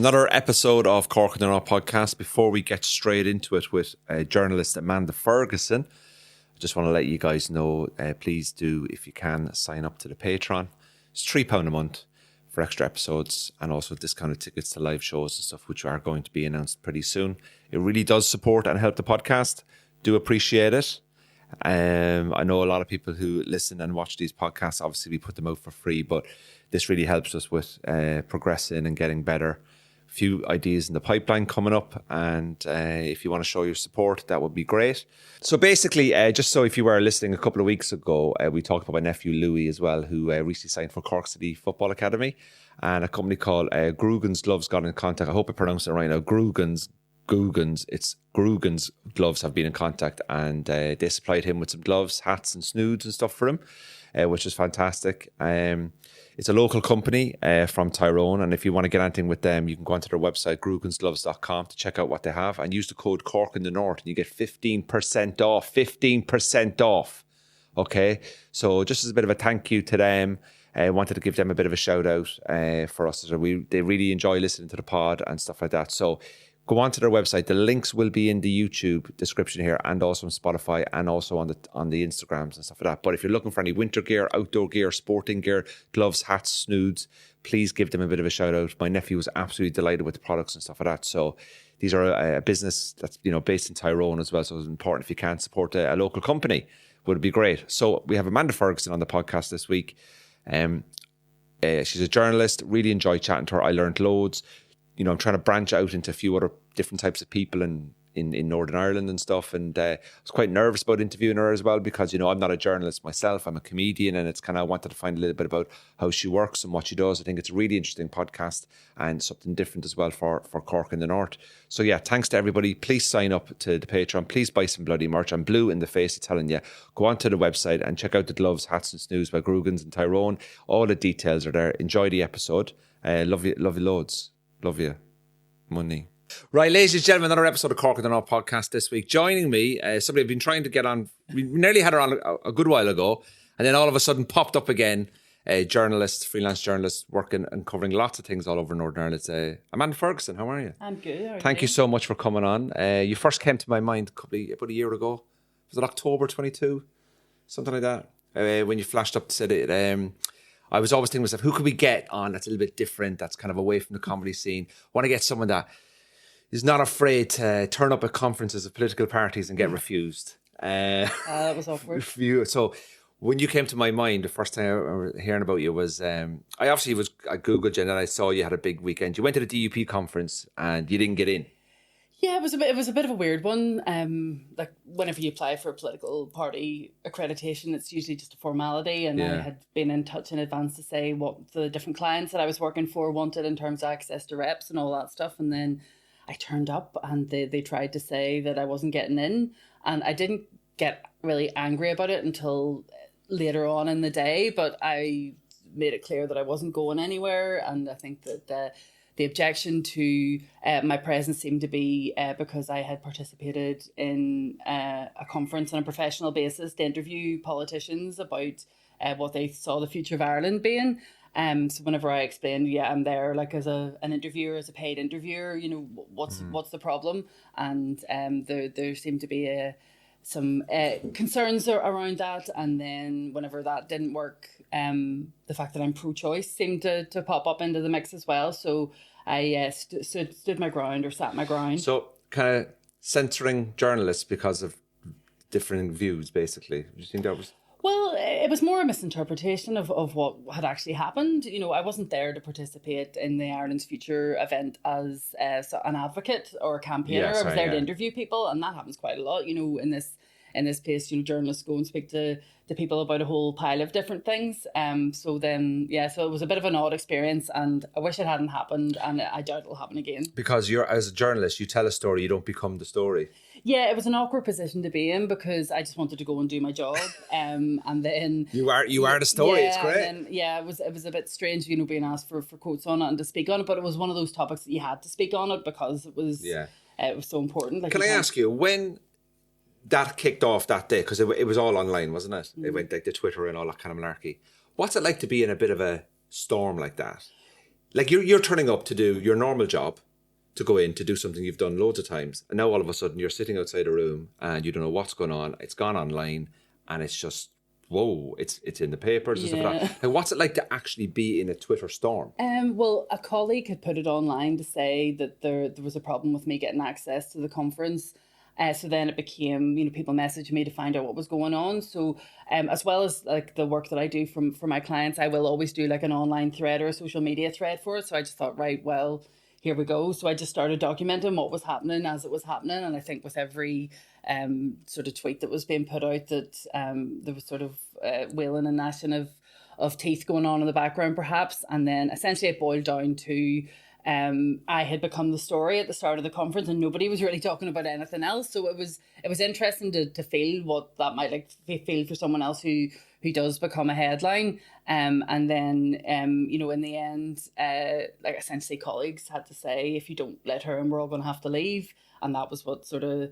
Another episode of Cork and the Raw podcast. Before we get straight into it with journalist Amanda Ferguson, I just want to let you guys know, please do, if you can, sign up to the Patreon. It's £3 a month for extra episodes and also discounted tickets to live shows and stuff, which are going to be announced pretty soon. It really does support and help the podcast. Do appreciate it. I know a lot of people who listen and watch these podcasts, obviously we put them out for free, but this really helps us with progressing and getting better. A few ideas in the pipeline coming up, and if you want to show your support, that would be great. So basically, just so if you were listening a couple of weeks ago, we talked about my nephew Louis as well, who recently signed for Cork City Football Academy, and a company called Grugan's Gloves got in contact. I hope I pronounced it right now. Grugan's Gloves have been in contact, and they supplied him with some gloves, hats and snoods and stuff for him, which is fantastic. It's a local company from Tyrone, and if you want to get anything with them, you can go onto their website, grugansgloves.com, to check out what they have, and use the code Cork in the North, and you get 15% off. 15% off. Okay, so just as a bit of a thank you to them, I wanted to give them a bit of a shout out for us. They really enjoy listening to the pod and stuff like that. So go on to their website. The links will be in the YouTube description here, and also on Spotify, and also on the Instagrams and stuff like that. But if you're looking for any winter gear, outdoor gear, sporting gear, gloves, hats, snoods, please give them a bit of a shout out. My nephew was absolutely delighted with the products and stuff like that. So these are a business that's based in Tyrone as well. So it's important if you can support a local company, would be great. So we have Amanda Ferguson on the podcast this week. She's a journalist. Really enjoyed chatting to her. I learned loads. I'm trying to branch out into a few other different types of people in Northern Ireland and stuff. And I was quite nervous about interviewing her as well because, I'm not a journalist myself. I'm a comedian, and it's kind of, I wanted to find a little bit about how she works and what she does. I think it's a really interesting podcast and something different as well for Cork in the North. So yeah, thanks to everybody. Please sign up to the Patreon. Please buy some bloody merch. I'm blue in the face of telling you. Go onto the website and check out the gloves, hats and snooze by Grugan's and Tyrone. All the details are there. Enjoy the episode. Love you loads. Love you. Money. Right, ladies and gentlemen, another episode of Cork and the North podcast this week. Joining me, somebody I've been trying to get on. We nearly had her on a good while ago, and then all of a sudden popped up again. A journalist, freelance journalist, working and covering lots of things all over Northern Ireland. Amanda Ferguson, how are you? I'm good. Thank you so much for coming on. You first came to my mind about a year ago. Was it October 22? Something like that. When you flashed up to say it. I was always thinking to myself, who could we get on that's a little bit different, that's kind of away from the comedy scene? I want to get someone that is not afraid to turn up at conferences of political parties and get refused. That was awkward. So when you came to my mind, the first time I remember hearing about you was, I Googled you and then I saw you had a big weekend. You went to the DUP conference and you didn't get in. Yeah, it was a bit of a weird one. Like whenever you apply for a political party accreditation, it's usually just a formality. And I had been in touch in advance to say what the different clients that I was working for wanted in terms of access to reps and all that stuff. And then I turned up and they tried to say that I wasn't getting in. And I didn't get really angry about it until later on in the day. But I made it clear that I wasn't going anywhere. And I think that the objection to my presence seemed to be because I had participated in a conference on a professional basis to interview politicians about what they saw the future of Ireland being. So whenever I explained, I'm there like as an interviewer, as a paid interviewer, what's the problem? And there seemed to be some concerns around that. And then whenever that didn't work, the fact that I'm pro-choice seemed to pop up into the mix as well. So I stood my ground, or sat my ground. So kind of censoring journalists because of different views, basically. Do you think that was... Well, it was more a misinterpretation of what had actually happened. I wasn't there to participate in the Ireland's Future event as an advocate or a campaigner. I was there to interview people, and that happens quite a lot. In this place, journalists go and speak to people about a whole pile of different things. So it was a bit of an odd experience, and I wish it hadn't happened, and I doubt it'll happen again. Because as a journalist, you tell a story, you don't become the story. Yeah, it was an awkward position to be in because I just wanted to go and do my job, and then you are the story. It's great. And then, it was a bit strange, being asked for quotes on it and to speak on it, but it was one of those topics that you had to speak on it because it was so important. Can I ask you when that kicked off that day, because it was all online, wasn't it? It went like the Twitter and all that kind of malarkey. What's it like to be in a bit of a storm like that? like you're turning up to do your normal job, to go in to do something you've done loads of times, and now all of a sudden you're sitting outside a room and you don't know what's going on. It's gone online, and it's just whoa! It's in the papers and stuff like that. Like, what's it like to actually be in a Twitter storm? Well, a colleague had put it online to say that there was a problem with me getting access to the conference. So then it became, people messaged me to find out what was going on. So as well as like the work that I do for my clients, I will always do like an online thread or a social media thread for it. So I just thought, right, well, here we go. So I just started documenting what was happening as it was happening. And I think with every sort of tweet that was being put out, that there was sort of wailing and gnashing of teeth going on in the background perhaps. And then essentially it boiled down to I had become the story at the start of the conference, and nobody was really talking about anything else. So it was interesting to feel what that might like feel for someone else who does become a headline. And then in the end, like essentially colleagues had to say, if you don't let her in, we're all going to have to leave. And that was what sort of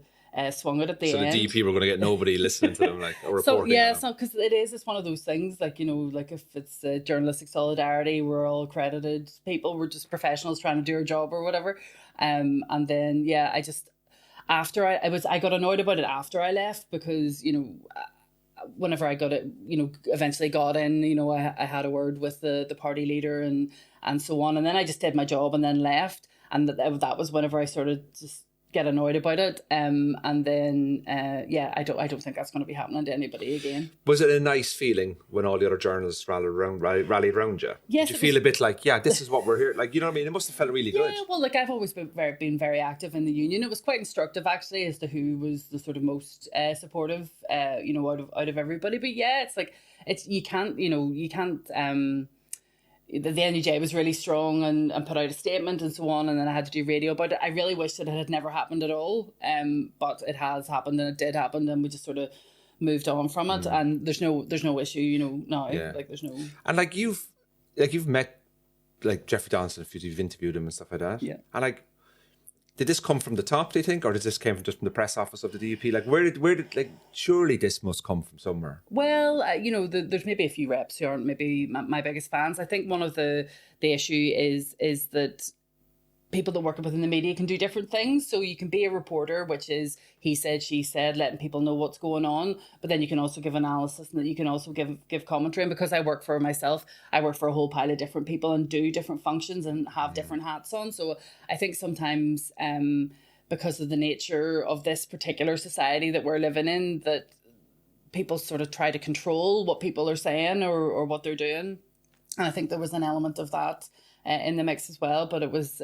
swung it at the end. So the DP were going to get nobody listening to them, like, or reporting. So yeah, it's not, because it's one of those things, like, like if it's journalistic solidarity, we're all accredited people, we're just professionals trying to do our job or whatever. And then I just, after I got annoyed about it after I left, because whenever I got it, eventually got in, I had a word with the party leader and so on, and then I just did my job and then left, and that was whenever I sort of just get annoyed about it, and then I don't think that's going to be happening to anybody again. Was it a nice feeling when all the other journalists rallied around you? Yes. Did you feel a bit like, this is what we're here, like, you know what I mean? It must have felt really good. Yeah, well, like I've always been very active in the union. It was quite instructive actually as to who was the sort of most supportive, out of everybody. But yeah, it's like you can't. The NUJ was really strong and put out a statement and so on, and then I had to do radio about it. I really wish that it had never happened at all, but it has happened, and it did happen, and we just sort of moved on from it. And there's no issue, now. Yeah. Like there's no. And like you've met like Jeffrey Donaldson, if you've interviewed him and stuff like that. Yeah. And like, did this come from the top, do you think, or did this came from just from the press office of the DUP? Like, where did like, surely this must come from somewhere. Well, there's maybe a few reps who aren't maybe my biggest fans. I think one of the issue is that people that work within the media can do different things. So you can be a reporter, which is he said, she said, letting people know what's going on. But then you can also give analysis, and you can also give commentary. And because I work for myself, I work for a whole pile of different people and do different functions and have different hats on. So I think sometimes because of the nature of this particular society that we're living in, that people sort of try to control what people are saying or what they're doing. And I think there was an element of that in the mix as well, but it was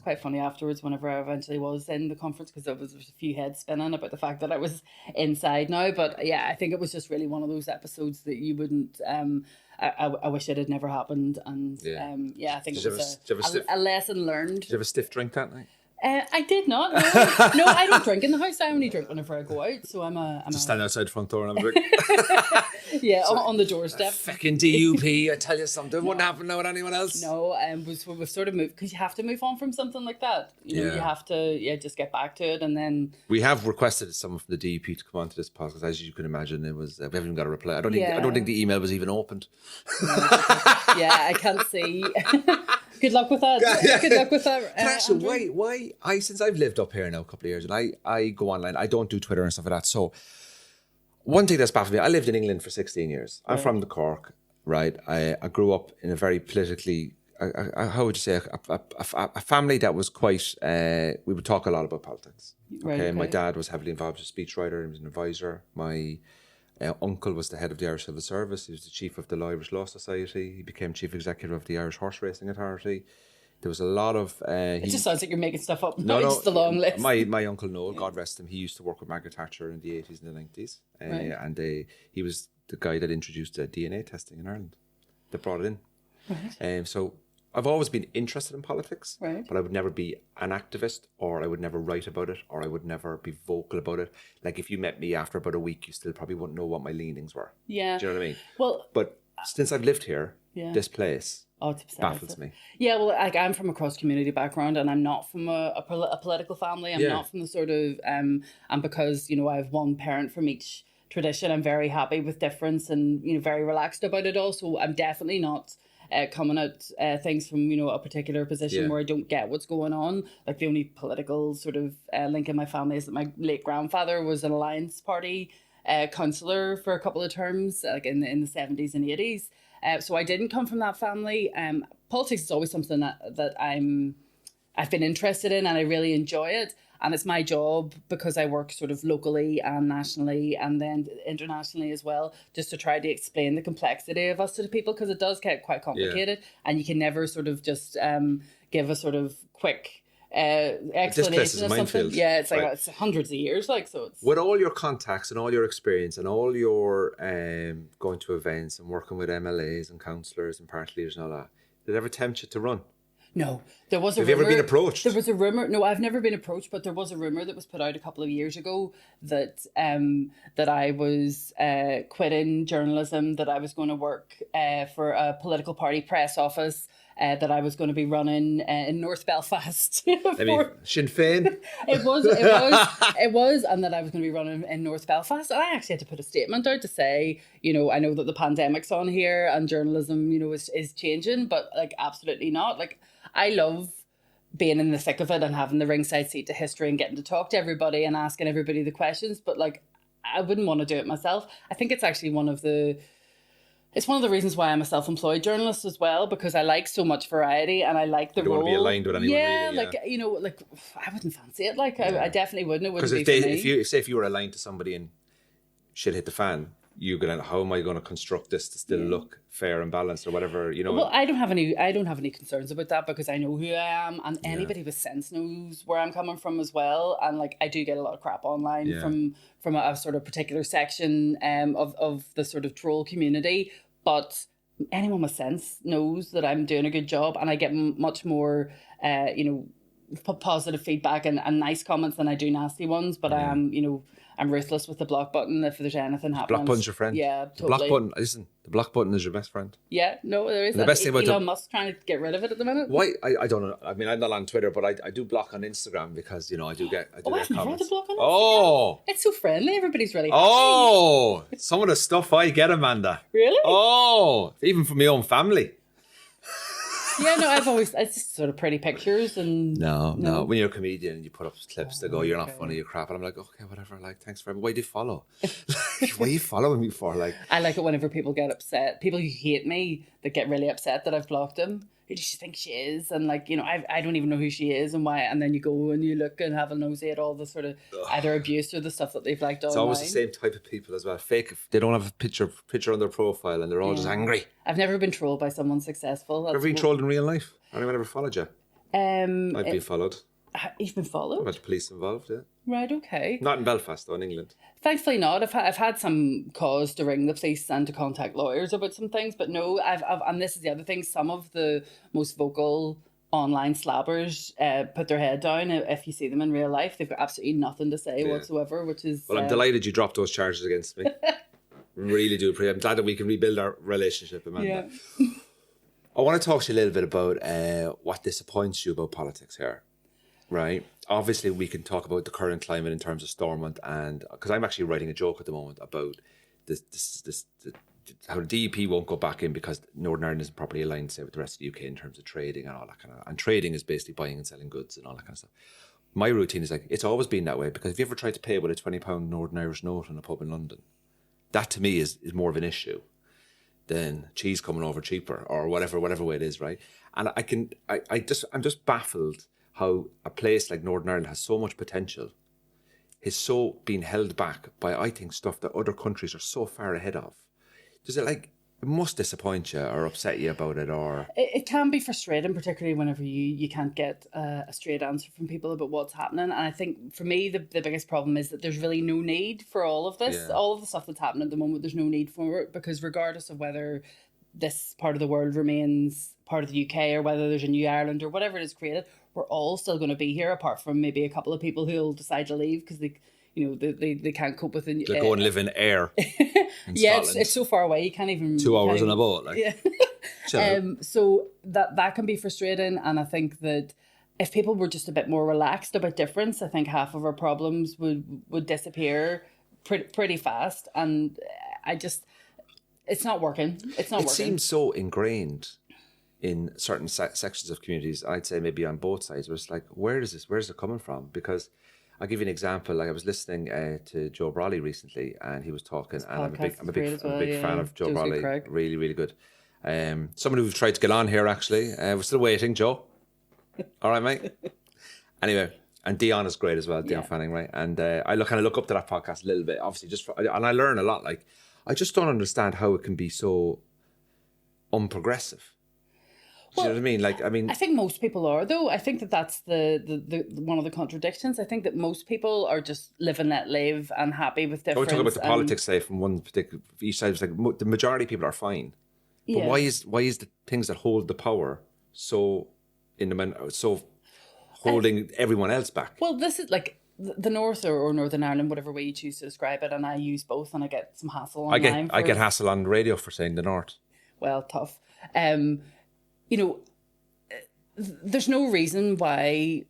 quite funny afterwards whenever I eventually was in the conference, because there was a few heads spinning about the fact that I was inside now. But yeah, I think it was just really one of those episodes that you wouldn't I wish it had never happened. And I think it was a lesson learned. Did you have a stiff drink that night? I did not. No. No, I don't drink in the house. I only drink whenever I go out. So I'm just stand outside the front door and I'm like, yeah, on the doorstep. Fucking DUP, I tell you something. It wouldn't happen now with anyone else. No, we've sort of moved, because you have to move on from something like that. You have to just get back to it, and then we have requested someone from the DUP to come onto this podcast. As you can imagine, it was we haven't even got a reply. I don't think the email was even opened. Yeah, I can't see. Good luck with that. Good luck with that. Actually, why since I've lived up here now a couple of years, and I go online, I don't do Twitter and stuff like that. So one thing that's baffled me, I lived in England for 16 years. I'm from the Cork, right? I grew up in a very politically, how would you say, a family that was quite, we would talk a lot about politics. Okay? My dad was heavily involved as a speechwriter, he was an advisor. My uncle was the head of the Irish Civil Service. He was the chief of the Irish Law Society. He became chief executive of the Irish Horse Racing Authority. There was a lot of... it just sounds like you're making stuff up. No, it's just a long list. My uncle Noel, God rest him, he used to work with Margaret Thatcher in the 80s and the 90s. And he was the guy that introduced DNA testing in Ireland, that brought it in. Right. So I've always been interested in politics, right, but I would never be an activist, or I would never write about it, or I would never be vocal about it. Like, if you met me after about a week, you still probably wouldn't know what my leanings were. Yeah. Do you know what I mean? Well, but since I've lived here, this place baffles me. Yeah, well, like, I'm from a cross-community background, and I'm not from a political family. I'm not from the sort of... and because, I have one parent from each tradition, I'm very happy with difference and, very relaxed about it all. So I'm definitely not... coming at things from, a particular position where I don't get what's going on. Like the only political sort of link in my family is that my late grandfather was an Alliance Party councillor for a couple of terms, like in the 70s and 80s. So I didn't come from that family. Politics is always something that I've been interested in, and I really enjoy it. And it's my job, because I work sort of locally and nationally and then internationally as well, just to try to explain the complexity of us to the people, because it does get quite complicated, and you can never sort of just give a sort of quick explanation of something. Yeah, it's like it's hundreds of years, like, so it's... With all your contacts and all your experience and all your going to events and working with MLAs and councillors and party leaders and all that, did it ever tempt you to run? No, there was a Have rumor. you ever been approached? There was a rumor. No, I've never been approached, but there was a rumor that was put out a couple of years ago that that I was quitting journalism, that I was going to work for a political party press office, that I was going to be running in North Belfast. I mean, Sinn Féin? It was, and that I was going to be running in North Belfast. And I actually had to put a statement out to say, I know that the pandemic's on here and journalism, is changing, but like absolutely not. Like, I love being in the thick of it and having the ringside seat to history and getting to talk to everybody and asking everybody the questions. But like, I wouldn't want to do it myself. I think it's actually one of the reasons why I'm a self-employed journalist as well, because I like so much variety and I like the role. You don't want to be aligned with anyone, really. Like, I wouldn't fancy it. Like, I definitely wouldn't. It wouldn't be for me. If you were aligned to somebody and shit hit the fan, how am I going to construct this to still look fair and balanced or whatever, Well, I don't have any concerns about that, because I know who I am, and anybody with sense knows where I'm coming from as well. And like, I do get a lot of crap online from a sort of particular section of the sort of troll community, but anyone with sense knows that I'm doing a good job, and I get much more positive feedback and nice comments than I do nasty ones. But I am, I'm ruthless with the block button if there's anything happening. Block button's your friend. Yeah, totally. The block button, listen, the block button is your best friend. Yeah, no, there is. And the best thing about Elon Musk trying to get rid of it at the minute. Why? I don't know. I mean, I'm not on Twitter, but I do block on Instagram because, I do get I've never had comments. to block on Instagram. Oh! It's so friendly. Everybody's really happy. Oh! Some of the stuff I get, Amanda. Really? Oh! Even from my own family. Yeah, no, it's just sort of pretty pictures and... No. When you're a comedian and you put up clips that go, you're not funny, you're crap. And I'm like, okay, whatever, like, thanks for it. Why do you follow? What are you following me for? Like, I like it whenever people get upset. People who hate me, that get really upset that I've blocked them. Who does she think she is? And like, I don't even know who she is and why. And then you go and you look and have a nosy at all the sort of either abuse or the stuff that they've liked online. It's always the same type of people as well. Fake. They don't have a picture on their profile and they're all just angry. I've never been trolled by someone successful. Ever been trolled in real life? Anyone ever followed you? I've been followed. You've been followed? I've had the police involved, yeah. Right, okay. Not in Belfast, though, in England. Thankfully not. I've had some cause to ring the police and to contact lawyers about some things, but no, I've and this is the other thing, some of the most vocal online slabbers put their head down. If you see them in real life, they've got absolutely nothing to say whatsoever, which is... Well, I'm delighted you dropped those charges against me. Really do. I'm glad that we can rebuild our relationship, Amanda. Yeah. I want to talk to you a little bit about what disappoints you about politics here. Right. Obviously, we can talk about the current climate in terms of Stormont, and because I'm actually writing a joke at the moment about how the DEP won't go back in because Northern Ireland isn't properly aligned, say, with the rest of the UK in terms of trading and all that kind of. And trading is basically buying and selling goods and all that kind of stuff. My routine is like, it's always been that way, because if you ever tried to pay with a £20 Northern Irish note in a pub in London, that to me is more of an issue than cheese coming over cheaper or whatever way it is, right? And I'm just baffled how a place like Northern Ireland has so much potential is so being held back by, I think, stuff that other countries are so far ahead of. Does it must disappoint you or upset you about it, or... It can be frustrating, particularly whenever you can't get a straight answer from people about what's happening. And I think for me, the biggest problem is that there's really no need for all of this. Yeah. All of the stuff that's happening at the moment, there's no need for it, because regardless of whether this part of the world remains part of the UK or whether there's a new Ireland or whatever it is created, we're all still going to be here, apart from maybe a couple of people who'll decide to leave because they can't cope with it. They go and live in Ayr. Yeah, it's so far away you can't even 2 hours on a boat. Like, yeah. So that can be frustrating, and I think that if people were just a bit more relaxed about difference, I think half of our problems would disappear pretty fast. And it's not working. It seems so ingrained in certain sections of communities, I'd say maybe on both sides, where it's like, where's it coming from? Because I'll give you an example. Like I was listening to Joe Brawley recently, and he was talking, and I'm a big fan of Joe Brawley. Really, really good. Someone who's tried to get on here, actually. We're still waiting, Joe. All right, mate. Anyway, and Dion is great as well, Dion Fanning, right? And I look up to that podcast a little bit, obviously, and I learn a lot. Like, I just don't understand how it can be so unprogressive. Do you know what I mean? Like, I think most people are, though. I think that's the one of the contradictions. I think that most people are just live and let live and happy with difference. I talk about the politics, say, from one particular, each side. It's like the majority of people are fine, but why is the things that hold the power so holding everyone else back? Well, this is like the North or Northern Ireland, whatever way you choose to describe it, and I use both, and I get some hassle online. I get hassle on the radio for saying the North. Well, tough. There's no reason why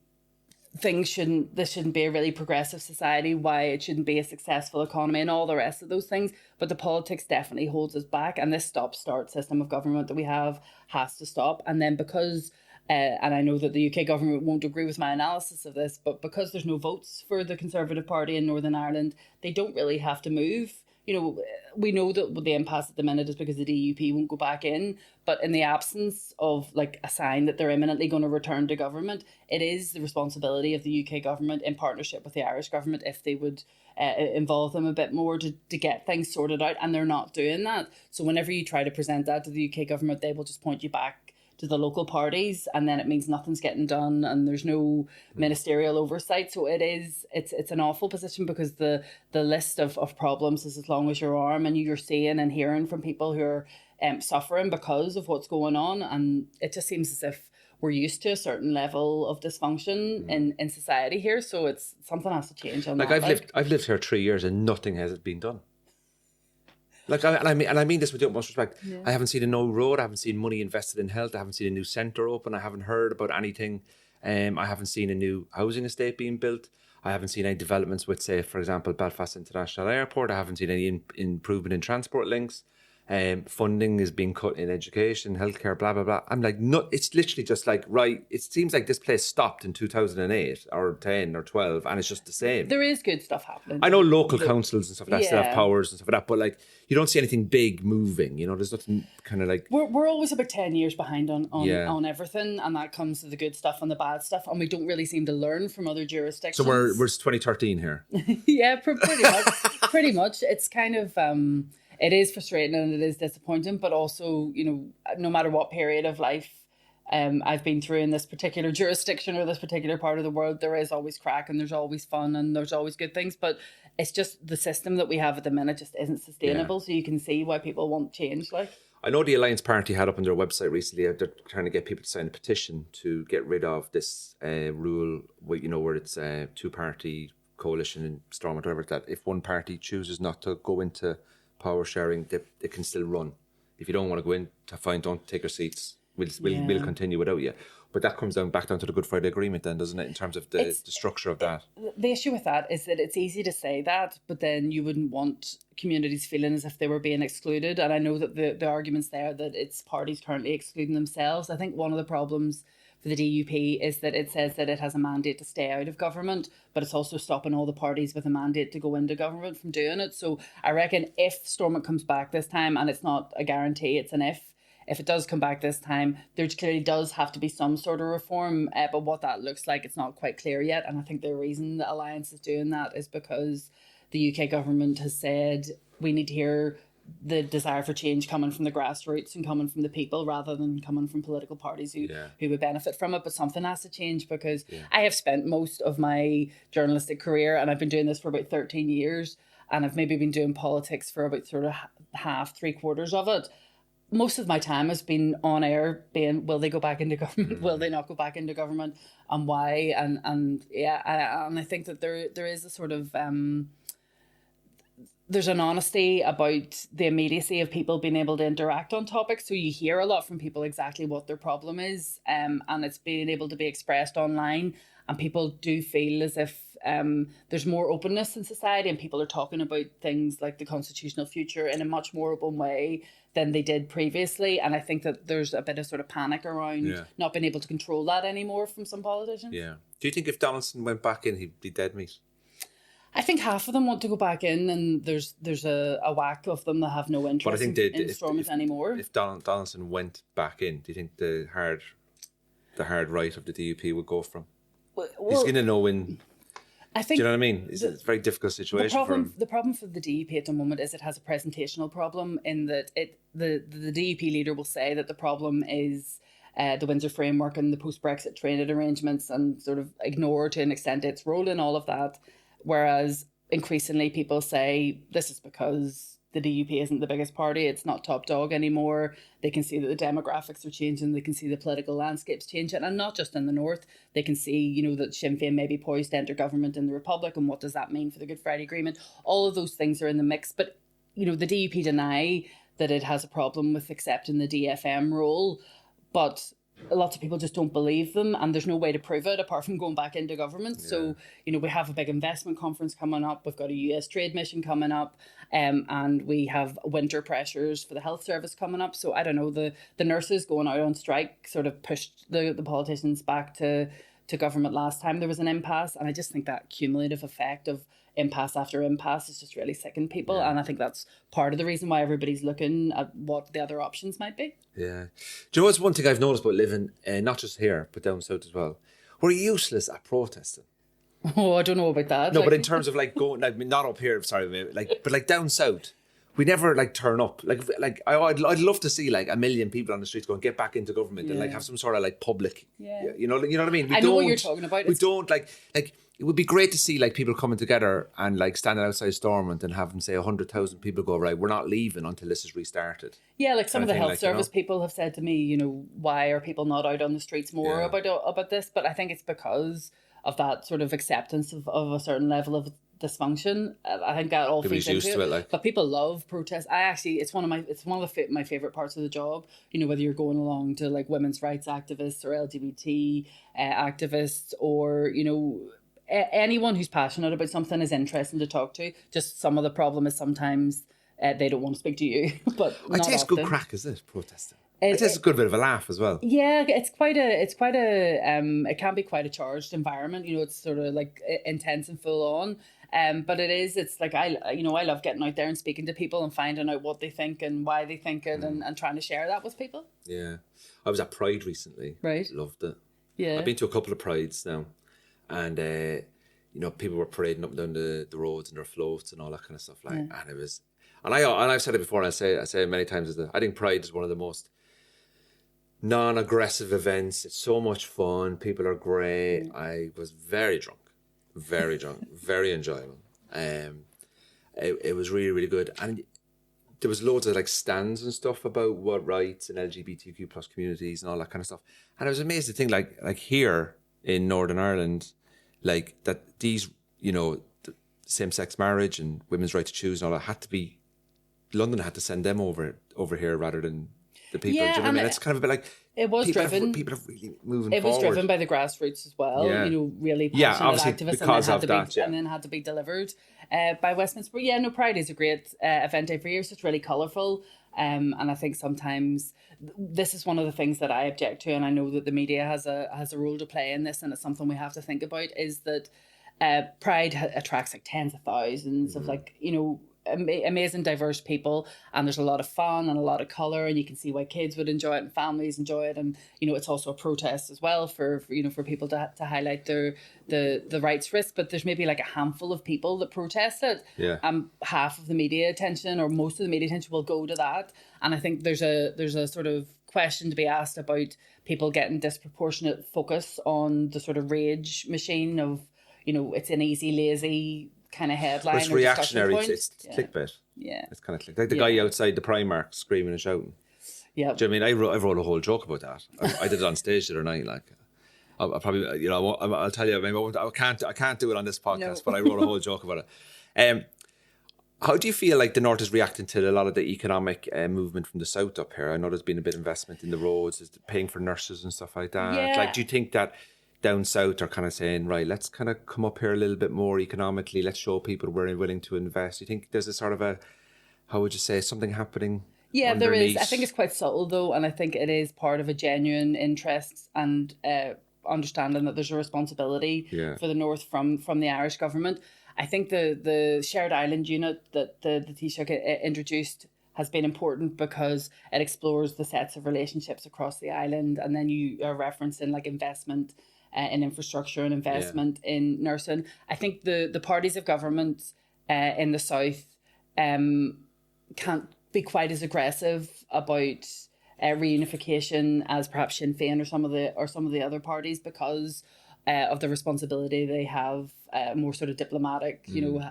this shouldn't be a really progressive society, why it shouldn't be a successful economy and all the rest of those things. But the politics definitely holds us back. And this stop-start system of government that we have has to stop. And then because, and I know that the UK government won't agree with my analysis of this, but because there's no votes for the Conservative Party in Northern Ireland, they don't really have to move. We know that the impasse at the minute is because the DUP won't go back in, but in the absence of like a sign that they're imminently going to return to government, it is the responsibility of the UK government in partnership with the Irish government, if they would involve them a bit more, to get things sorted out, and they're not doing that. So whenever you try to present that to the UK government, they will just point you back to the local parties, and then it means nothing's getting done and there's no ministerial oversight. So it's an awful position, because the list of problems is as long as your arm, and you're seeing and hearing from people who are suffering because of what's going on, and it just seems as if we're used to a certain level of dysfunction in society here. So it's something has to change on that. I've lived here 3 years and nothing has been done. Like, I mean this with the utmost respect. Yeah. I haven't seen a no road. I haven't seen money invested in health. I haven't seen a new centre open. I haven't heard about anything. I haven't seen a new housing estate being built. I haven't seen any developments with, say, for example, Belfast International Airport. I haven't seen any improvement in transport links. Funding is being cut in education, healthcare, blah, blah, blah. I'm like, no, it's literally just like, right, it seems like this place stopped in 2008 or 10 or 12, and it's just the same. There is good stuff happening. I know local councils and stuff like that still have powers and stuff like that, but like, you don't see anything big moving, there's nothing kind of like... We're always about 10 years behind on everything, and that comes to the good stuff and the bad stuff, and we don't really seem to learn from other jurisdictions. So we're 2013 here. Yeah, pretty much. Pretty much. It's kind of... it is frustrating and it is disappointing, but also, no matter what period of life I've been through in this particular jurisdiction or this particular part of the world, there is always crack and there's always fun and there's always good things. But it's just the system that we have at the minute just isn't sustainable. Yeah. So you can see why people want change. Like, I know the Alliance Party had up on their website recently, they're trying to get people to sign a petition to get rid of this rule, where it's a two-party coalition in Stormont, whatever, that if one party chooses not to go into power sharing, they can still run. If you don't want to go in, fine, don't take your seats. We'll continue without you. But that comes back down to the Good Friday Agreement then, doesn't it, in terms of the structure of that? The issue with that is that it's easy to say that, but then you wouldn't want communities feeling as if they were being excluded. And I know that the argument's there that it's parties currently excluding themselves. I think one of the problems for the DUP is that it says that it has a mandate to stay out of government, but it's also stopping all the parties with a mandate to go into government from doing it. So I reckon if Stormont comes back this time, and it's not a guarantee, it's an if it does come back this time, there clearly does have to be some sort of reform, but what that looks like, it's not quite clear yet. And I think the reason the Alliance is doing that is because the UK government has said we need to hear the desire for change coming from the grassroots and coming from the people rather than coming from political parties who would benefit from it. But something has to change, because I have spent most of my journalistic career, and I've been doing this for about 13 years, and I've maybe been doing politics for about sort of half, 3/4 of it. Most of my time has been on air being, will they go back into government? Will they not go back into government? And why? And I think that there is a sort of... there's an honesty about the immediacy of people being able to interact on topics. So you hear a lot from people exactly what their problem is, and it's being able to be expressed online. And people do feel as if there's more openness in society, and people are talking about things like the constitutional future in a much more open way than they did previously. And I think that there's a bit of sort of panic around not being able to control that anymore from some politicians. Yeah. Do you think if Donaldson went back in, he'd be dead meat? I think half of them want to go back in, and there's a whack of them that have no interest in Stormont anymore. If Donaldson went back in, do you think the hard right of the DUP would go from? Well, he's going to know when. I think. Do you know what I mean? It's a very difficult situation for him. The problem for the DUP at the moment is it has a presentational problem in that the DUP leader will say that the problem is the Windsor Framework and the post-Brexit trade arrangements, and sort of ignore to an extent its role in all of that. Whereas increasingly people say this is because the DUP isn't the biggest party, it's not top dog anymore. They can see that the demographics are changing, they can see the political landscape's changing, and not just in the north. They can see, that Sinn Féin may be poised to enter government in the Republic, and what does that mean for the Good Friday Agreement? All of those things are in the mix. But, the DUP deny that it has a problem with accepting the DFM role, but lots of people just don't believe them, and there's no way to prove it apart from going back into government. Yeah. So, we have a big investment conference coming up. We've got a US trade mission coming up, and we have winter pressures for the health service coming up. So I don't know, the nurses going out on strike sort of pushed the politicians back to government last time there was an impasse. And I just think that cumulative effect of impasse after impasse is just really sickened people. Yeah. And I think that's part of the reason why everybody's looking at what the other options might be. Yeah. Do you know what's one thing I've noticed about living, not just here, but down south as well? We're useless at protesting. Oh, I don't know about that. No, but in terms of going, not up here, sorry, but down south, we never turn up. I'd love to see 1 million people on the streets going, get back into government and have some sort of public, you know what I mean? I know what you're talking about. We don't it would be great to see people coming together and standing outside Stormont and having say 100,000 people go, right, we're not leaving until this is restarted. Yeah, some of the health service people have said to me, why are people not out on the streets more about this? But I think it's because of that sort of acceptance of a certain level of dysfunction. I think that all feeds into it. But people love protest. It's one of my favorite parts of the job. Whether you're going along to women's rights activists or LGBT activists, or anyone who's passionate about something is interesting to talk to. Just some of the problem is sometimes they don't want to speak to you. But I taste good crack, is it, protesting? It is a good bit of a laugh as well. Yeah, it can be quite a charged environment. It's sort of intense and full on. But I love getting out there and speaking to people and finding out what they think and why they think it, and trying to share that with people. Yeah. I was at Pride recently. Right. Loved it. Yeah. I've been to a couple of Prides now. And, people were parading up and down the roads and their floats and all that kind of stuff. And it was, and I've said it before, and I say it many times, I think Pride is one of the most non-aggressive events. It's so much fun. People are great. I was very drunk, very enjoyable. It was really, really good. And there was loads of stands and stuff about what rights and LGBTQ plus communities and all that kind of stuff. And I was amazed to think like here in Northern Ireland, that these, same-sex marriage and women's right to choose and all that London had to send them over here rather than the people. Yeah, do you know what I mean? It's kind of a bit it was driven. People have really moving forward. It was driven by the grassroots as well. Yeah. Really passionate activists, and then had to be delivered by Westminster. But yeah, no, Pride is a great event every year. It's just really colourful. And I think sometimes this is one of the things that I object to, and I know that the media has a role to play in this, and it's something we have to think about, is that Pride attracts tens of thousands of amazing diverse people, and there's a lot of fun and a lot of colour, and you can see why kids would enjoy it and families enjoy it, and it's also a protest as well for people to highlight the rights risk. But there's maybe a handful of people that protest it, and half of the media attention, or most of the media attention, will go to that. And I think there's a sort of question to be asked about people getting disproportionate focus on the sort of rage machine of it's an easy, lazy kind of headline. But it's reactionary. It's clickbait. Yeah. It's kind of clickbait. The guy outside the Primark screaming and shouting. Yeah. Do you know what I mean? I wrote a whole joke about that. I did it on stage the other night. I'll probably, I'll tell you. Maybe I can't do it on this podcast, but I wrote a whole joke about it. How do you feel the North is reacting to a lot of the economic movement from the South up here? I know there's been a bit of investment in the roads, paying for nurses and stuff like that. Yeah. Do you think that down south are kind of saying, right, let's kind of come up here a little bit more economically. Let's show people we're willing to invest. You think there's a sort of a, how would you say, something happening? Yeah, underneath? there is. I think it's quite subtle though, and I think it is part of a genuine interest and understanding that there's a responsibility for the North from the Irish government. I think the shared island unit that the Taoiseach introduced has been important because it explores the sets of relationships across the island, and then you are referencing like investment in infrastructure and investment in nursing. I think the parties of government in the south can't be quite as aggressive about reunification as perhaps Sinn Féin or some of the other parties because of the responsibility they have, more sort of diplomatic,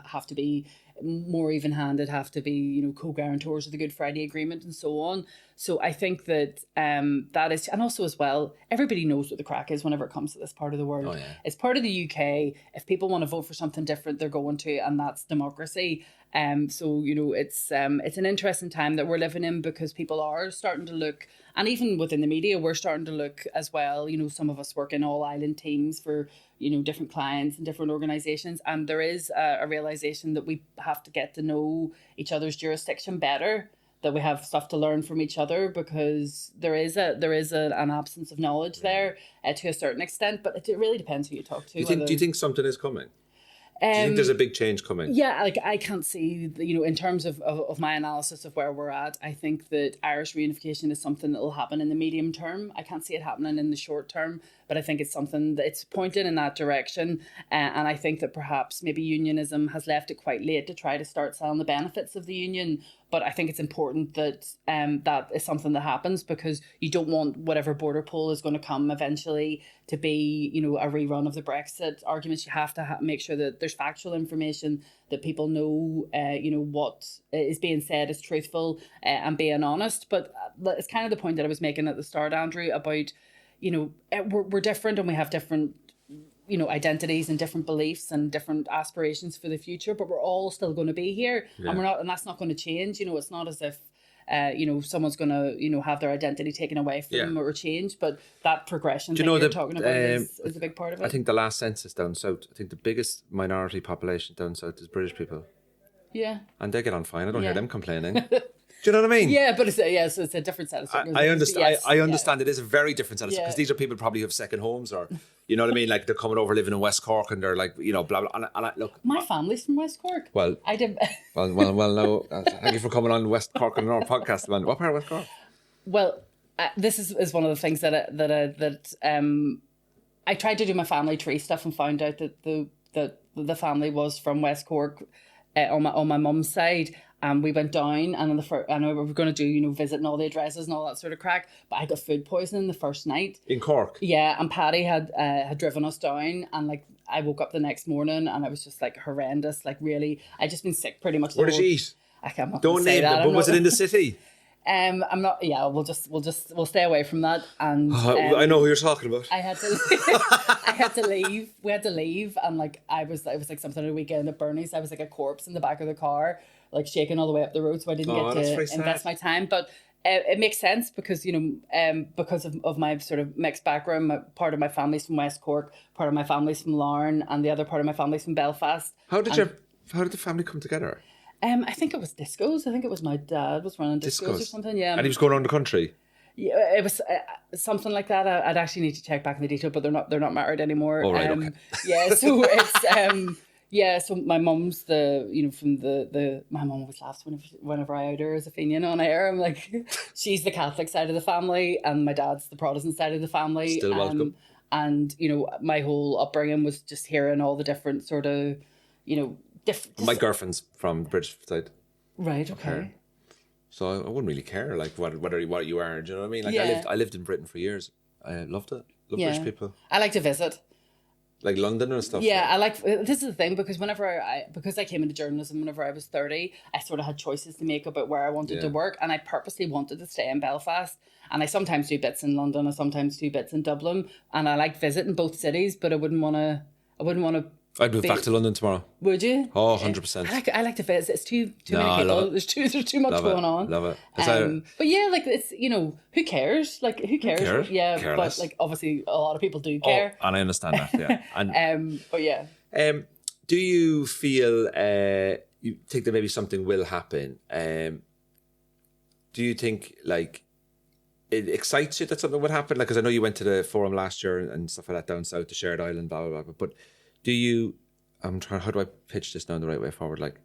have to be more even-handed, have to be, co-guarantors of the Good Friday Agreement and so on. So I think that that is, and also as well, everybody knows what the crack is whenever it comes to this part of the world. Oh, yeah. It's part of the UK. If people want to vote for something different, they're going to, and that's democracy. So it's an interesting time that we're living in because people are starting to look, and even within the media, we're starting to look as well. Some of us work in all island teams for different clients and different organisations, and there is a realisation that we have to get to know each other's jurisdiction better, that we have stuff to learn from each other because there is an absence of knowledge there to a certain extent, but it really depends who you talk to. Do you think something is coming? Do you think there's a big change coming? Yeah, like I can't see, in terms of my analysis of where we're at, I think that Irish reunification is something that will happen in the medium term. I can't see it happening in the short term, but I think it's something that it's pointed in that direction. And I think that perhaps maybe unionism has left it quite late to try to start selling the benefits of the union. But I think it's important that that is something that happens because you don't want whatever border poll is going to come eventually to be, a rerun of the Brexit arguments. You have to make sure that there's factual information, that people know, what is being said is truthful and being honest. But it's kind of the point that I was making at the start, Andrew, about, we're different and we have different identities and different beliefs and different aspirations for the future, but we're all still going to be here, and that's not going to change. It's not as if someone's going to have their identity taken away from them or change, but that progression that you're talking about is a big part of it. I think the last census down south, I think the biggest minority population down south is British people. Yeah, and they get on fine. I don't hear them complaining. Do you know what I mean? Yeah, but it's a different set of circumstances. I understand. Yes, I understand it is a very different set of because these are people probably who have second homes or, you know what I mean? Like they're coming over living in West Cork and they're like, blah, blah. And look. My family's from West Cork. Well, I did. well, no. Thank you for coming on West Cork and our podcast, man. What part of West Cork? Well, this is one of the things that I tried to do my family tree stuff and found out that the family was from West Cork on my mum's side. We went down and we were going to do, visiting all the addresses and all that sort of crack. But I got food poisoning the first night. In Cork? Yeah, and Paddy had driven us down and I woke up the next morning and I was just horrendous. Really, I'd just been sick pretty much. Where did you eat? I can't. Don't name it, but was it in the city? I'm not. Yeah, we'll stay away from that. And I know who you're talking about. I had to leave. We had to leave, and it was something on a weekend at Bernie's. I was like a corpse in the back of the car, shaking all the way up the road, so I didn't get to invest my time. But it makes sense because because of my sort of mixed background. Part of my family's from West Cork, part of my family's from Larne, and the other part of my family's from Belfast. How did the family come together? I think it was discos. I think it was my dad was running discos or something. Yeah, and he was going around the country. Yeah, it was something like that. I'd actually need to check back in the detail, but they're not married anymore. Oh, right, okay. Yeah, so it's so my mum's from my mum always laughs whenever I out her as a Fenian on air. I'm like, she's the Catholic side of the family, and my dad's the Protestant side of the family. Still welcome. And my whole upbringing was just hearing all the different sort of my girlfriend's from the British side. Right, okay. So I wouldn't really care, what you are. Do you know what I mean? I lived in Britain for years. I loved it. British people. I like to visit. Like London and stuff. Yeah, this is the thing, because because I came into journalism whenever I was 30, I sort of had choices to make about where I wanted to work, and I purposely wanted to stay in Belfast. And I sometimes do bits in London, I sometimes do bits in Dublin, and I like visiting both cities, but I wouldn't want to I'd move back to London tomorrow. Would you? Oh, 100%. I like to visit. It's too many people. There's too much going on. Love it. But yeah, like it's, who cares? Like who cares? Yeah, Careless. but like obviously a lot of people do care. And I understand that. Yeah. And but yeah. Do you feel you think that maybe something will happen? Do you think like it excites you that something would happen? Like, because I know you went to the forum last year and stuff like that down south, the shared island, blah blah blah. But do you? I'm trying. How do I pitch this down the right way forward? Like,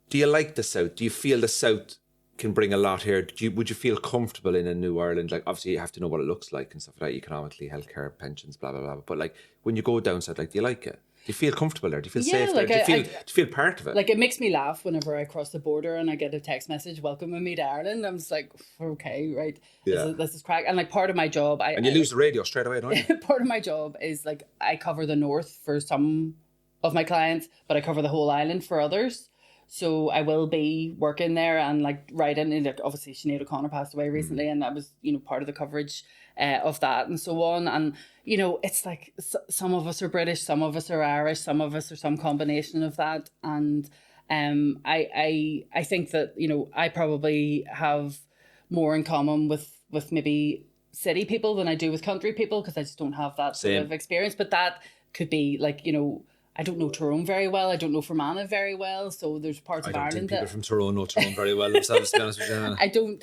do you like the south? Do you feel the south can bring a lot here? Would you feel comfortable in a new Ireland? Like, obviously you have to know what it looks like and stuff like that, economically, healthcare, pensions, blah blah blah. But like, when you go down south, like, do you like it? Do you feel comfortable there? Do you feel safe there? Do you feel part of it? Like, it makes me laugh whenever I cross the border and I get a text message welcoming me to Ireland. I'm just like, okay, right. Yeah. This is crack. And like, part of my job... And you lose the radio straight away, don't you? Part of my job is like, I cover the north for some of my clients, but I cover the whole island for others. So I will be working there and like writing. And like, obviously Sinead O'Connor passed away recently, and I was part of the coverage of that and so on. And it's like some of us are British, some of us are Irish, some of us are some combination of that. And I think that I probably have more in common with maybe city people than I do with country people, because I just don't have that sort of experience. But that could be like I don't know Tyrone very well. I don't know Fermanagh very well. So there's parts of Ireland think people from Tyrone know Tyrone very well themselves, to be honest with you. I don't,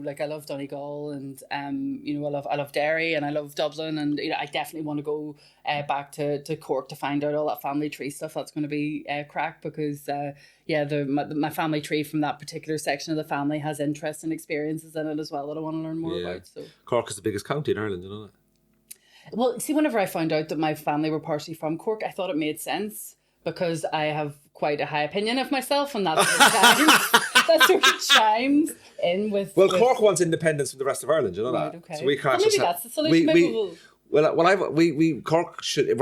like I love Donegal and, I love Derry and I love Dublin, and I definitely want to go back to Cork to find out all that family tree stuff. That's going to be crack, because my family tree from that particular section of the family has interesting experiences in it as well that I want to learn more about. So Cork is the biggest county in Ireland, you know that? Well, see, whenever I found out that my family were partially from Cork, I thought it made sense, because I have quite a high opinion of myself, and that sort of chimes in with... Well, Cork wants independence from the rest of Ireland, you know that? Okay. So we can't maybe that's the solution. We're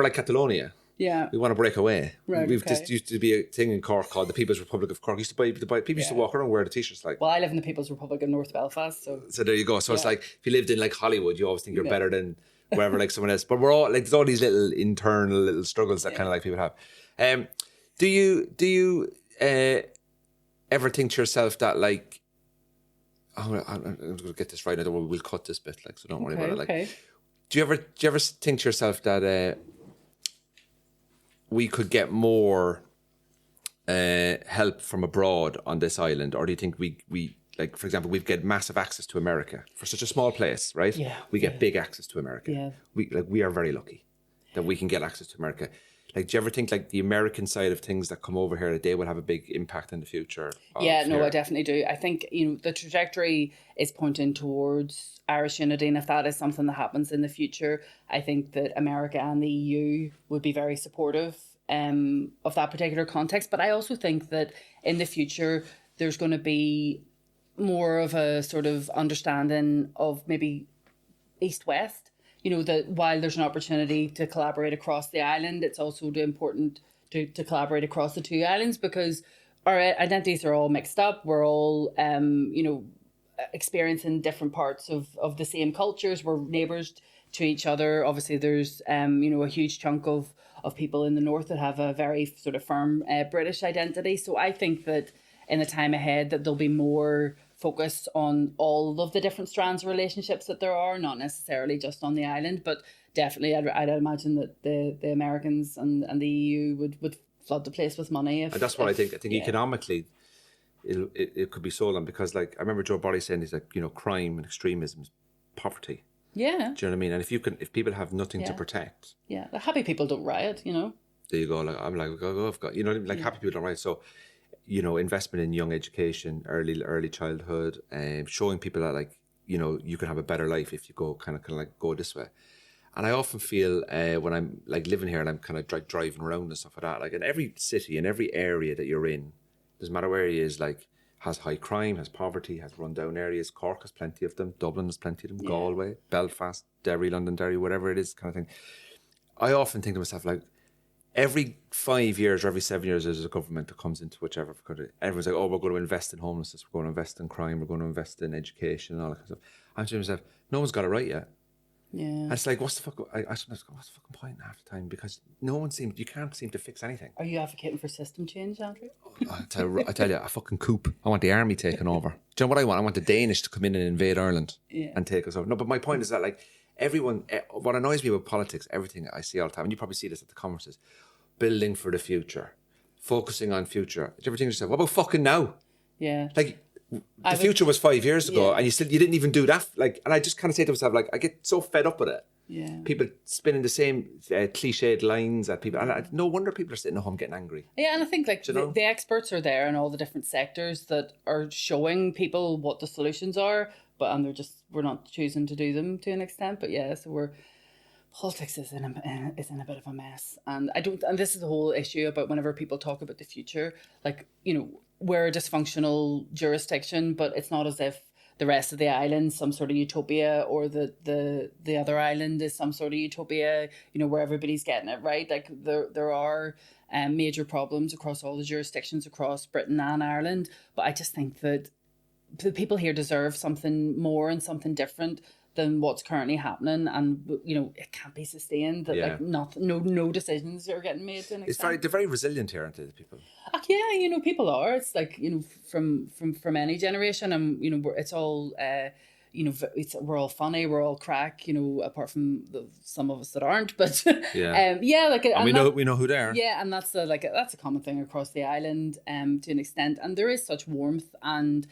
like Catalonia. Yeah. We want to break away. Right, This used to be a thing in Cork called the People's Republic of Cork. People used to walk around and wear the t-shirts like... Well, I live in the People's Republic of North Belfast, so... So there you go. So it's like, if you lived in like Hollywood, you always think you're better than... wherever like someone else, but we're all like, there's all these little internal little struggles that kind of like people have. Do you ever think to yourself that like, I'm going to get this right, I don't want, we'll cut this bit, like, so don't worry about it. Like, do you ever think to yourself that we could get more help from abroad on this island, or do you think we like, for example, we've got massive access to America for such a small place, right? Yeah. We get big access to America. Yeah. We are very lucky that we can get access to America. Like, do you ever think like the American side of things that come over here, that they will have a big impact in the future? Yeah, no, I definitely do. I think, the trajectory is pointing towards Irish unity, and if that is something that happens in the future, I think that America and the EU would be very supportive of that particular context. But I also think that in the future, there's going to be more of a sort of understanding of maybe East-West, that while there's an opportunity to collaborate across the island, it's also important to collaborate across the two islands, because our identities are all mixed up. We're all, experiencing different parts of the same cultures. We're neighbours to each other. Obviously, there's, a huge chunk of people in the north that have a very sort of firm British identity. So I think that in the time ahead that there'll be more focus on all of the different strands of relationships that there are, not necessarily just on the island, but definitely I'd imagine that the Americans and the EU would flood the place with money. And that's what I think. I think economically it could be stolen, because like I remember Joe Barry saying, he's like, crime and extremism is poverty. Yeah. Do you know what I mean? And if people have nothing to protect. Yeah. The happy people don't riot, There you go. Like I'm like, I've got, happy people don't riot. So, investment in young education, early childhood, showing people that like, you can have a better life if you go kind of like go this way. And I often feel when I'm like living here and I'm kind of driving around and stuff like that, like in every city, in every area that you're in, doesn't matter where it is, like has high crime, has poverty, has rundown areas. Cork has plenty of them. Dublin has plenty of them. Galway, Belfast, Derry, Londonderry, whatever it is, kind of thing. I often think to myself, like, every 5 years or every 7 years, there's a government that comes into whichever country. Everyone's like, oh, we're going to invest in homelessness, we're going to invest in crime, we're going to invest in education and all that kind of stuff. I'm saying to myself, no one's got it right yet. Yeah. And it's like, what's the sometimes go, what's the fucking point half the time? Because you can't seem to fix anything. Are you advocating for system change, Andrew? I tell you, a fucking coup. I want the army taken over. Do you know what I want? I want the Danish to come in and invade Ireland and take us over. No, but my point is that, like, everyone, what annoys me about politics, everything I see all the time, and you probably see this at the conferences, building for the future, focusing on future. Do you ever think to yourself, what about fucking now? Yeah. Like, the future was 5 years ago, and you didn't even do that. Like, and I just kind of say to myself, like, I get so fed up with it. Yeah. People spinning the same cliched lines at people, and no wonder people are sitting at home getting angry. Yeah, and I think like the experts are there in all the different sectors that are showing people what the solutions are, and we're not choosing to do them to an extent. But yeah, so politics is in a bit of a mess, and this is the whole issue about whenever people talk about the future, like, you know, we're a dysfunctional jurisdiction, but it's not as if the rest of the island some sort of utopia, or the other island is some sort of utopia, you know, where everybody's getting it right. Like there are major problems across all the jurisdictions across Britain and Ireland, but I just think that the people here deserve something more and something different than what's currently happening, and you know, it can't be sustained that like no decisions are getting made. They're very resilient here, aren't they, the people? Yeah, you know, people are. It's like, you know, from any generation, and you know, it's all you know, we're all funny, we're all crack, you know, apart from some of us that aren't, but like, and we know who they are. Yeah, and that's a common thing across the island to an extent, and there is such warmth and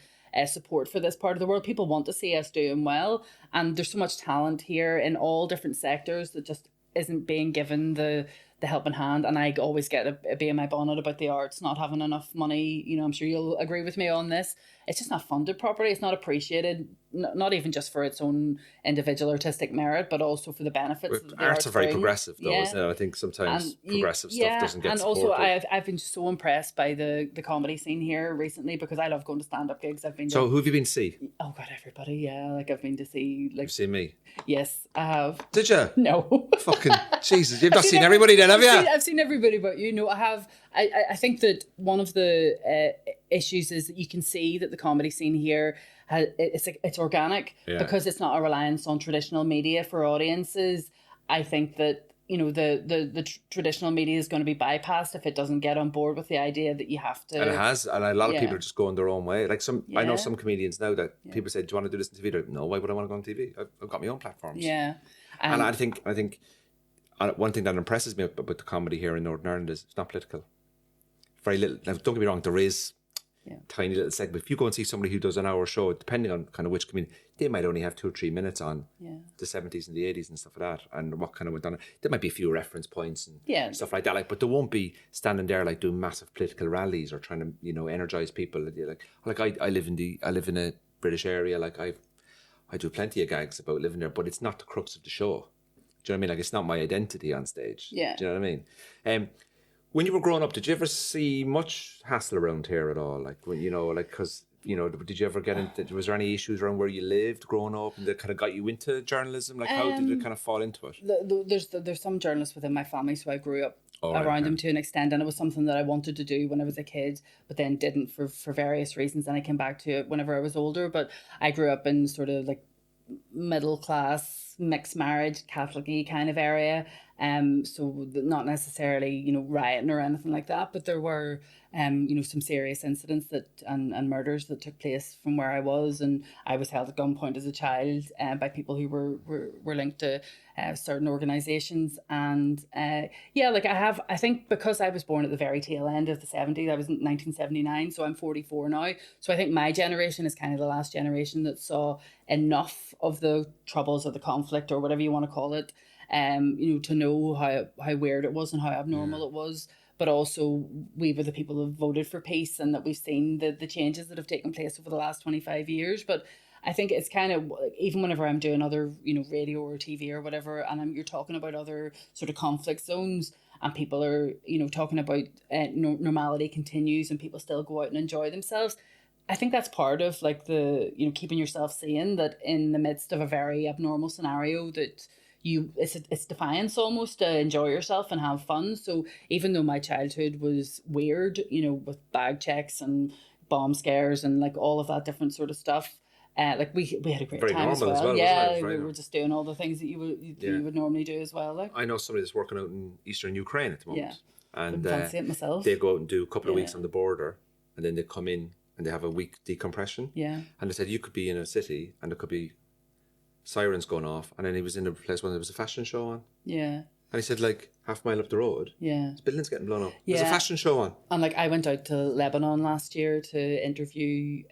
support for this part of the world. People want to see us doing well, and there's so much talent here in all different sectors that just isn't being given the helping hand. And I always get a bee in my bonnet about the arts not having enough money. You know, I'm sure you'll agree with me on this. It's just not funded properly. It's not appreciated, not even just for its own individual artistic merit, but also for the benefits. Arts are very progressive, though, isn't it? I think sometimes progressive stuff doesn't get supported. And also I've been so impressed by the comedy scene here recently, because I love going to stand-up gigs. So who have you been to see? Oh God, everybody, yeah. Like, I've been to see... Like, you've seen me? Yes, I have. Did you? No. Fucking Jesus, you've not seen everybody then, have you? I've seen everybody, but you know, I have. I think that one of the issues is that you can see that the comedy scene here it's organic, because it's not a reliance on traditional media for audiences. I think that, you know, the traditional media is going to be bypassed if it doesn't get on board with the idea that you have to. And it has, and a lot of people are just going their own way. Like I know some comedians now that people say, "Do you want to do this on TV?" They're like, no, why would I want to go on TV? I've got my own platforms. Yeah, and I think one thing that impresses me about the comedy here in Northern Ireland is it's not political. Very little. Now, don't get me wrong, there is tiny little segment. If you go and see somebody who does an hour show, depending on kind of which comedian, they might only have 2 or 3 minutes on the 70s and the 80s and stuff like that, and what kind of went on. There might be a few reference points and stuff like that. Like, but they won't be standing there like doing massive political rallies or trying to, you know, energize people. Like I live in a British area. Like I do plenty of gags about living there, but it's not the crux of the show. Do you know what I mean? Like, it's not my identity on stage. Yeah. Do you know what I mean? When you were growing up, did you ever see much hassle around here at all? Like, when, you know, like, because, you know, did you ever get into, was there any issues around where you lived growing up and that kind of got you into journalism? Like, how did it kind of fall into it? There's some journalists within my family, so I grew up around them to an extent, and it was something that I wanted to do when I was a kid, but then didn't for various reasons, and I came back to it whenever I was older. But I grew up in sort of like middle class, mixed marriage, Catholic-y kind of area. So not necessarily, you know, rioting or anything like that, but there were, you know, some serious incidents and murders that took place from where I was, and I was held at gunpoint as a child by people who were linked to certain organisations, and like I think because I was born at the very tail end of the 70s, I was in 1979, so I'm 44 now, so I think my generation is kind of the last generation that saw enough of the troubles or the conflict or whatever you want to call it, you know, to know how weird it was and how abnormal it was. But also we were the people who voted for peace, and that we've seen the changes that have taken place over the last 25 years. But I think it's kind of, even whenever I'm doing other, you know, radio or TV or whatever, and you're talking about other sort of conflict zones, and people are, you know, talking about normality continues and people still go out and enjoy themselves. I think that's part of like the, you know, keeping yourself sane, that in the midst of a very abnormal scenario that it's defiance almost to enjoy yourself and have fun. So even though my childhood was weird, you know, with bag checks and bomb scares and like all of that different sort of stuff, like we had a great Very time as normal well. as well, Yeah, wasn't it? we Very were just doing all the things that you would normally do as well. Like I know somebody that's working out in eastern Ukraine at the moment, and fancy it myself. they go out and do a couple of weeks on the border, and then they come in and they have a week decompression. Yeah, and they said you could be in a city and there could be sirens going off, and then he was in a place where there was a fashion show on. Yeah. And he said, like, half a mile up the road, this building's getting blown up. There's a fashion show on. And, like, I went out to Lebanon last year to interview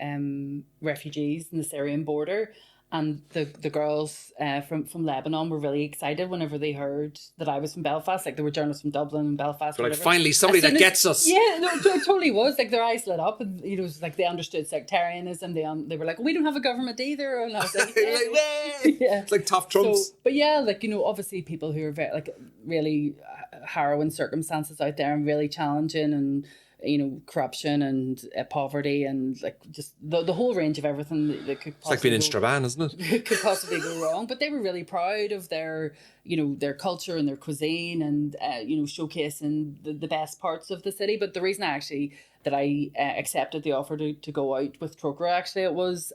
refugees in the Syrian border. And the girls from Lebanon were really excited whenever they heard that I was from Belfast. Like, there were journalists from Dublin and Belfast. They're like, finally, somebody that gets us. Yeah, no, it totally was. Like, their eyes lit up. And, you know, it was like they understood sectarianism. They were like, we don't have a government either. And I was like, yeah. It's like tough Trumps. So, but yeah, like, you know, obviously people who are very, like, really harrowing circumstances out there and really challenging, and you know, corruption and poverty and like just the whole range of everything that could possibly it's like being in Strabane, isn't it? Could possibly go wrong. But they were really proud of their, you know, their culture and their cuisine, and you know, showcasing the best parts of the city. But the reason I accepted the offer to go out with Troker, actually, it was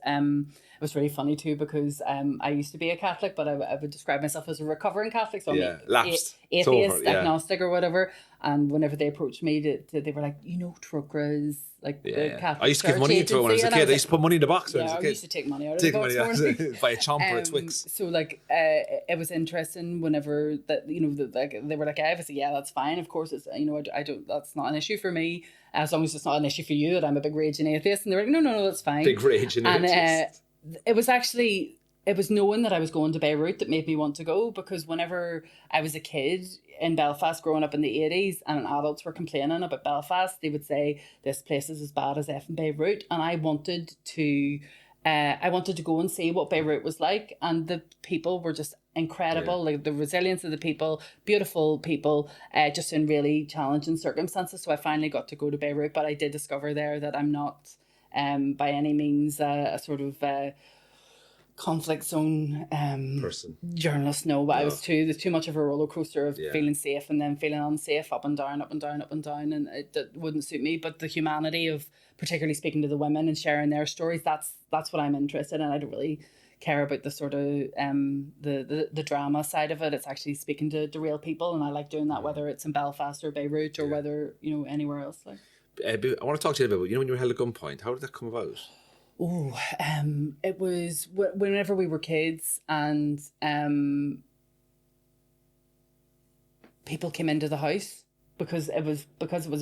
really funny too, because I used to be a Catholic, but I would describe myself as a recovering Catholic, so I'm lapsed, atheist, agnostic, or whatever. And whenever they approached me, they were like, you know, Troker is like the Catholic. I used to give money into it when I was a kid. I used to put money in the box when I was a kid. I used to take money out of the box. Buy a chomper at Twix. So like, it was interesting whenever that, you know, like they were like, I was like, yeah, that's fine. Of course, it's, you know, I don't. That's not an issue for me, as long as it's not an issue for you that I'm a big raging atheist. And they were like, no, that's fine. Big raging atheist. It was knowing that I was going to Beirut that made me want to go, because whenever I was a kid in Belfast growing up in the 80s and adults were complaining about Belfast, they would say this place is as bad as effing Beirut, and I wanted to go and see what Beirut was like, and the people were just incredible. Like the resilience of the people, beautiful people, just in really challenging circumstances. So I finally got to go to Beirut, but I did discover there that I'm not by any means a sort of conflict zone person journalist. No, but there's too much of a roller coaster of feeling safe and then feeling unsafe, up and down, and it wouldn't suit me. But the humanity of particularly speaking to the women and sharing their stories, that's what I'm interested in. I don't really care about the sort of the drama side of it. It's actually speaking to real people, and I like doing that, whether it's in Belfast or Beirut or whether, you know, anywhere else. Like I want to talk to you about, you know, when you were held at gunpoint, how did that come about? Oh, it was whenever we were kids, and people came into the house because it was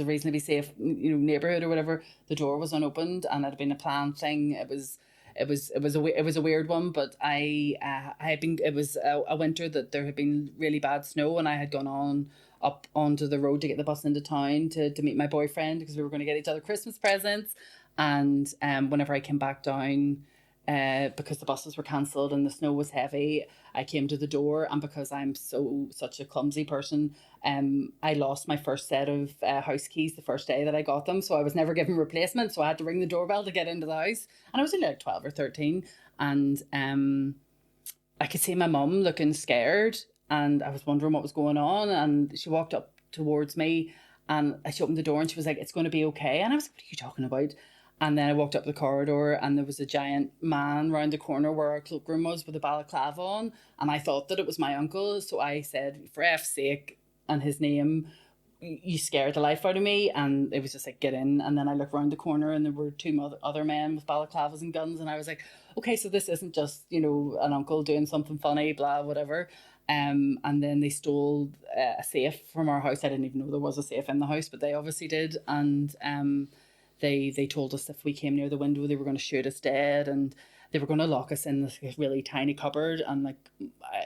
a reasonably safe, you know, neighborhood or whatever. The door was unopened, and it had been a planned thing. It was a weird one, but it was a winter that there had been really bad snow, and I had gone up onto the road to get the bus into town to meet my boyfriend, because we were going to get each other Christmas presents. And whenever I came back down, because the buses were cancelled and the snow was heavy, I came to the door, and because I'm such a clumsy person, I lost my first set of house keys the first day that I got them, so I was never given replacement, so I had to ring the doorbell to get into the house, and I was only like 12 or 13, and I could see my mum looking scared, and I was wondering what was going on, and she walked up towards me, and she opened the door, and she was like, "It's going to be okay," and I was like, "What are you talking about?" And then I walked up the corridor, and there was a giant man round the corner where our cloakroom was with a balaclava on. And I thought that it was my uncle. So I said, for F's sake, and his name, you scared the life out of me. And it was just like, get in. And then I looked round the corner, and there were two other men with balaclavas and guns. And I was like, okay, so this isn't just, you know, an uncle doing something funny, blah, whatever. And then they stole a safe from our house. I didn't even know there was a safe in the house, but they obviously did. And They told us if we came near the window, they were going to shoot us dead, and they were going to lock us in this really tiny cupboard, and like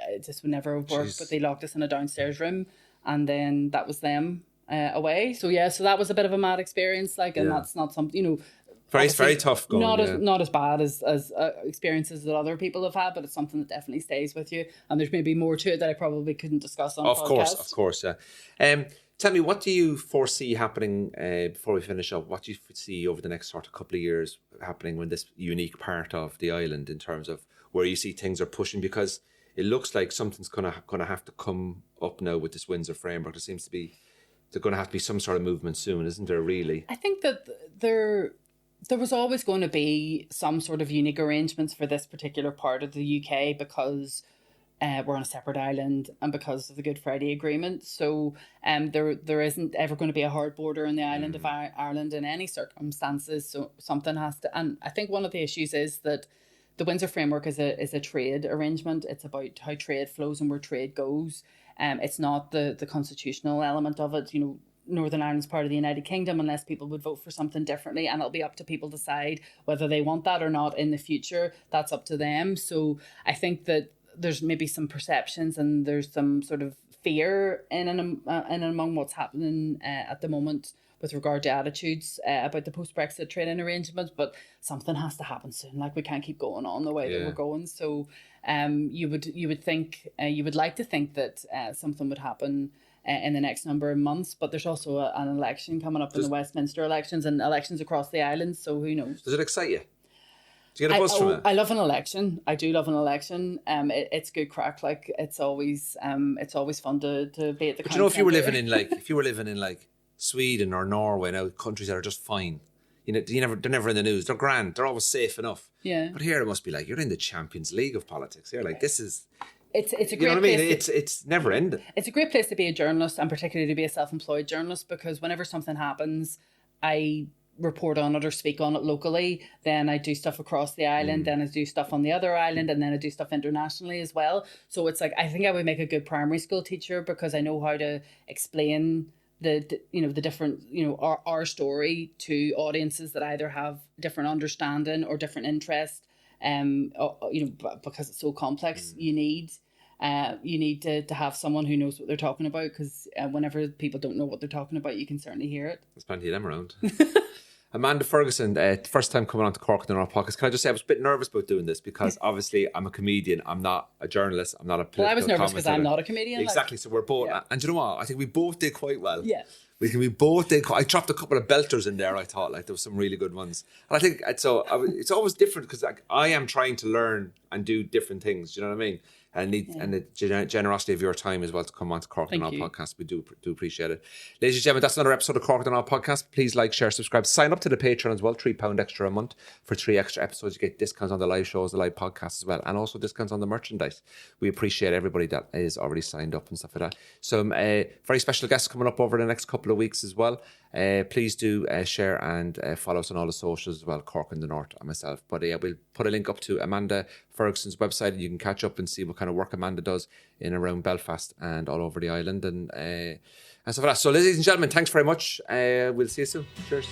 it just would never have worked. Jeez. But they locked us in a downstairs room, and then that was them away. So yeah, so that was a bit of a mad experience, like, and that's not something, you know, very tough going. Not as bad as experiences that other people have had, but it's something that definitely stays with you. And there's maybe more to it that I probably couldn't discuss on. Of course, yeah. Tell me, what do you foresee happening before we finish up? What do you see over the next sort of couple of years happening when this unique part of the island, in terms of where you see things are pushing? Because it looks like something's gonna have to come up now with this Windsor framework. There seems to be there's going to have to be some sort of movement soon, isn't there? Really, I think that there there was always going to be some sort of unique arrangements for this particular part of the UK because we're on a separate island and because of the Good Friday Agreement. So there isn't ever going to be a hard border on the island of Ireland in any circumstances. So something has to. And I think one of the issues is that the Windsor Framework is a trade arrangement. It's about how trade flows and where trade goes. It's not the constitutional element of it. Northern Ireland's part of the United Kingdom unless people would vote for something differently, and it'll be up to people to decide whether they want that or not in the future. That's up to them. So I think that there's maybe some perceptions and there's some sort of fear in and among what's happening at the moment with regard to attitudes about the post-Brexit trading arrangement, but something has to happen soon. Like, we can't keep going on the way that we're going. So you would think, you would like to think that something would happen in the next number of months, but there's also an election coming up in the Westminster elections and elections across the island, so who knows? Does it excite you? Do you get a buzz from it? I love an election. I do love an election. It's good crack. Like, it's always fun to be at the. But if you were living in like Sweden or Norway, now countries that are just fine, they're never in the news. They're grand. They're always safe enough. Yeah. But here it must be like you're in the Champions League of politics. You're like, this is. It's a great you know what I mean? place. It's never ending. It's a great place to be a journalist, and particularly to be a self-employed journalist, because whenever something happens, I report on it or speak on it locally. Then I do stuff across the island, then I do stuff on the other island, and then I do stuff internationally as well. So it's like, I think I would make a good primary school teacher because I know how to explain the different, our story to audiences that either have different understanding or different interest. Because it's so complex, you need to have someone who knows what they're talking about, because whenever people don't know what they're talking about, you can certainly hear it. There's plenty of them around. Amanda Ferguson, first time coming on to Cork in our podcast. Can I just say I was a bit nervous about doing this because obviously I'm a comedian. I'm not a journalist. I'm not a political commentator. Well, I was nervous because I'm not a comedian. Exactly. So we're both, and do you know what? I think we both did quite well. Yeah. We both did. I dropped a couple of belters in there. I thought like there was some really good ones, and I think it's always different because I am trying to learn and do different things. Do you know what I mean? And the generosity of your time as well to come on to Cork and All podcast. We do appreciate it. Ladies and gentlemen, that's another episode of Cork and All podcast. Please like, share, subscribe. Sign up to the Patreon as well. £3 extra a month. For 3 extra episodes, you get discounts on the live shows, the live podcasts as well, and also discounts on the merchandise. We appreciate everybody that is already signed up and stuff like that. Some very special guests coming up over the next couple of weeks as well. Please do share and follow us on all the socials as well, Cork in the North and myself. But we'll put a link up to Amanda Ferguson's website and you can catch up and see what kind of work Amanda does in around Belfast and all over the island and stuff like that. So ladies and gentlemen, thanks very much. We'll see you soon. Cheers.